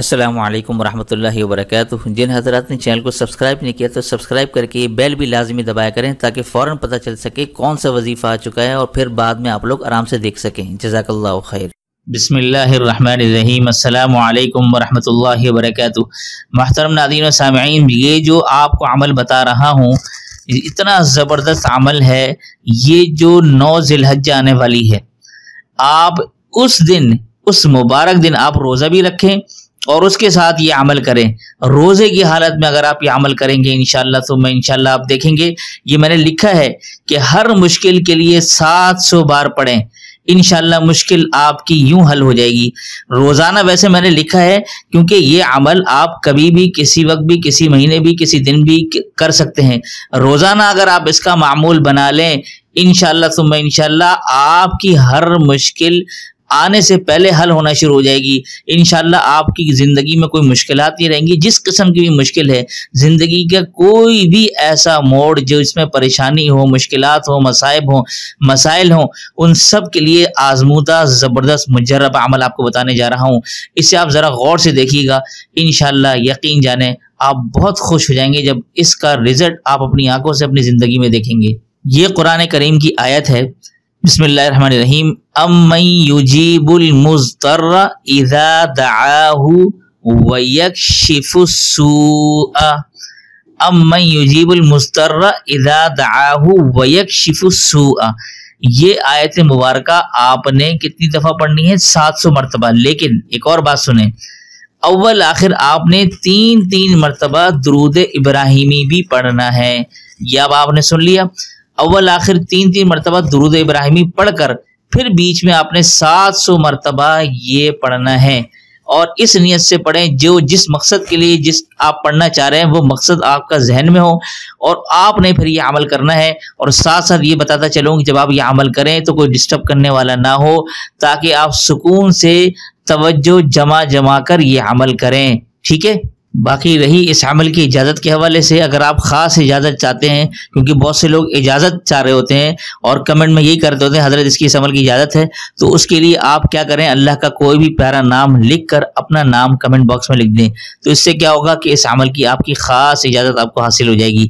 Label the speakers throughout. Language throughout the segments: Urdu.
Speaker 1: السلام علیکم ورحمۃ اللہ وبرکاتہ۔ جن حضرات نے چینل کو سبسکرائب نہیں کیا تو سبسکرائب کر کے بیل بھی لازمی دبایا کریں تاکہ فوراً پتہ چل سکے کون سا وظیفہ آ چکا ہے اور پھر بعد میں آپ لوگ آرام سے دیکھ سکیں۔ جزاک اللہ خیر۔ بسم اللہ الرحمن الرحیم۔ السلام علیکم ورحمۃ اللہ وبرکاتہ۔ محترم ناظرین و سامعین، یہ جو آپ کو عمل بتا رہا ہوں اتنا زبردست عمل ہے، یہ جو 9 ذی الحجہ آنے والی ہے، آپ اس مبارک دن آپ روزہ بھی رکھیں اور اس کے ساتھ یہ عمل کریں۔ روزے کی حالت میں اگر آپ یہ عمل کریں گے انشاءاللہ تو انشاءاللہ آپ دیکھیں گے، یہ میں نے لکھا ہے کہ ہر مشکل کے لیے 700 بار پڑھیں، انشاءاللہ مشکل آپ کی یوں حل ہو جائے گی۔ روزانہ ویسے میں نے لکھا ہے کیونکہ یہ عمل آپ کبھی بھی، کسی وقت بھی، کسی مہینے بھی، کسی دن بھی کر سکتے ہیں۔ روزانہ اگر آپ اس کا معمول بنا لیں انشاءاللہ ثم انشاءاللہ آپ کی ہر مشکل آنے سے پہلے حل ہونا شروع ہو جائے گی۔ انشاءاللہ آپ کی زندگی میں کوئی مشکلات نہیں رہیں گی، جس قسم کی بھی مشکل ہے زندگی کا کوئی بھی ایسا موڑ جو اس میں پریشانی ہو، مشکلات ہو، مصائب ہوں، مسائل ہوں، ان سب کے لیے آزمودہ زبردست مجرب عمل آپ کو بتانے جا رہا ہوں۔ اسے آپ ذرا غور سے دیکھیے گا، انشاءاللہ یقین جانیں آپ بہت خوش ہو جائیں گے جب اس کا رزلٹ آپ اپنی آنکھوں سے اپنی زندگی میں دیکھیں گے۔ یہ قرآن کریم کی آیت ہے، بسم اللہ الرحمن الرحیم۔ امن یجیب المضطر اذا دعاہ ویکشف السوء، امن یجیب المضطر اذا دعاہ ویکشف السوء۔ یہ آیت مبارکہ آپ نے کتنی دفعہ پڑھنی ہے؟ 700 مرتبہ۔ لیکن ایک اور بات سنیں، اول آخر آپ نے 3 مرتبہ درود ابراہیمی بھی پڑھنا ہے۔ یہ اب آپ نے سن لیا، اول آخر 3 مرتبہ درود ابراہیمی پڑھ کر پھر بیچ میں آپ نے 700 مرتبہ یہ پڑھنا ہے، اور اس نیت سے پڑھیں جو جس مقصد کے لیے جس آپ پڑھنا چاہ رہے ہیں وہ مقصد آپ کا ذہن میں ہو، اور آپ نے پھر یہ عمل کرنا ہے۔ اور ساتھ ساتھ یہ بتاتا چلوں کہ جب آپ یہ عمل کریں تو کوئی ڈسٹرب کرنے والا نہ ہو، تاکہ آپ سکون سے توجہ جما کر یہ عمل کریں، ٹھیک ہے؟ باقی رہی اس عمل کی اجازت کے حوالے سے، اگر آپ خاص اجازت چاہتے ہیں، کیونکہ بہت سے لوگ اجازت چاہ رہے ہوتے ہیں اور کمنٹ میں یہی کرتے ہوتے ہیں حضرت اس کی اس عمل کی اجازت ہے، تو اس کے لیے آپ کیا کریں، اللہ کا کوئی بھی پیارا نام لکھ کر اپنا نام کمنٹ باکس میں لکھ دیں، تو اس سے کیا ہوگا کہ اس عمل کی آپ کی خاص اجازت آپ کو حاصل ہو جائے گی۔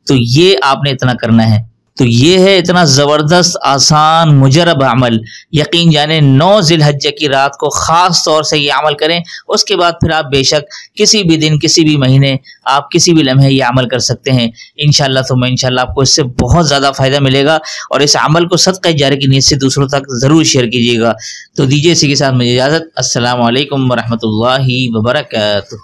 Speaker 1: تو یہ آپ نے اتنا کرنا ہے۔ تو یہ ہے اتنا زبردست آسان مجرب عمل، یقین جانیں 9 ذی الحجہ کی رات کو خاص طور سے یہ عمل کریں، اس کے بعد پھر آپ بے شک کسی بھی دن، کسی بھی مہینے، آپ کسی بھی لمحے یہ عمل کر سکتے ہیں انشاءاللہ ثم انشاءاللہ۔ آپ کو اس سے بہت زیادہ فائدہ ملے گا، اور اس عمل کو صدقہ جاریہ کی نیت سے دوسروں تک ضرور شیئر کیجیے گا۔ تو دیجیے اسی کے ساتھ مجھے اجازت۔ السلام علیکم ورحمۃ اللہ وبرکاتہ۔